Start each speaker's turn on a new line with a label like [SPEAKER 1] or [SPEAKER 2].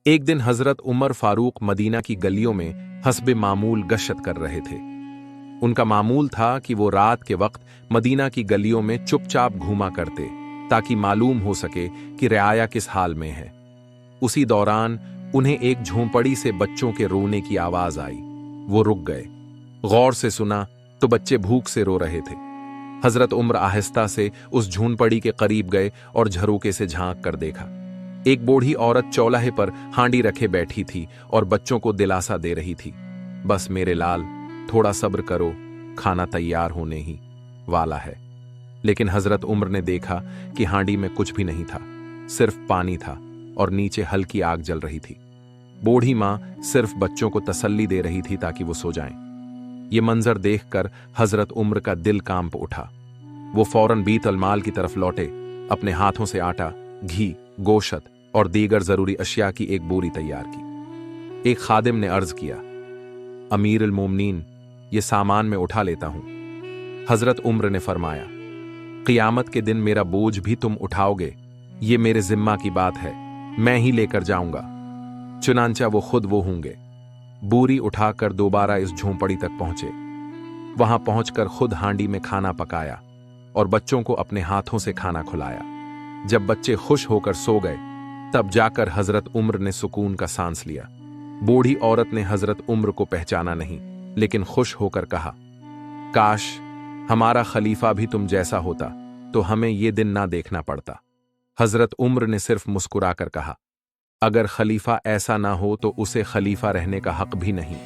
[SPEAKER 1] एक दिन हजरत उमर फारूक मदीना की गलियों में हस्बे मामूल गश्त कर रहे थे। उनका मामूल था कि वो रात के वक्त मदीना की गलियों में चुपचाप घूमा करते ताकि मालूम हो सके कि रियाया किस हाल में है। उसी दौरान उन्हें एक झोंपड़ी से बच्चों के रोने की आवाज आई। वो रुक गए, गौर से सुना तो बच्चे भूख से रो रहे थे। हजरत उम्र आहिस्ता से उस झोंपड़ी के करीब गए और झरोके से झांक कर देखा। एक बूढ़ी औरत चौलाहे पर हांडी रखे बैठी थी और बच्चों को दिलासा दे रही थी, बस मेरे लाल, थोड़ा सब्र करो, खाना तैयार होने ही वाला है। लेकिन हजरत उम्र ने देखा कि हांडी में कुछ भी नहीं था, सिर्फ पानी था और नीचे हल्की आग जल रही थी। बूढ़ी मां सिर्फ बच्चों को तसल्ली दे रही थी ताकि वो सो जाएं। ये मंजर देखकर हजरत उम्र का दिल कांप उठा। वो फौरन बीतल माल की तरफ लौटे, अपने हाथों से आटा, घी, गोशत और दीगर जरूरी अशिया की एक बोरी तैयार की। एक खादिम ने अर्ज किया, अमीर अल मोमिनीन, ये सामान मैं उठा लेता हूं। हजरत उम्र ने फरमाया, क़ियामत के दिन मेरा बोझ भी तुम उठाओगे, ये मेरे जिम्मा की बात है, मैं ही लेकर जाऊंगा। चुनांचा वो खुद वो होंगे। बोरी उठाकर दोबारा इस झोंपड़ी तक पहुंचे। वहां पहुंचकर खुद हांडी में खाना पकाया और बच्चों को अपने हाथों से खाना खिलाया। जब बच्चे खुश होकर सो गए, तब जाकर हजरत उम्र ने सुकून का सांस लिया। बूढ़ी औरत ने हजरत उम्र को पहचाना नहीं, लेकिन खुश होकर कहा, काश हमारा खलीफा भी तुम जैसा होता तो हमें ये दिन ना देखना पड़ता। हजरत उम्र ने सिर्फ मुस्कुराकर कहा, अगर खलीफा ऐसा ना हो तो उसे खलीफा रहने का हक भी नहीं।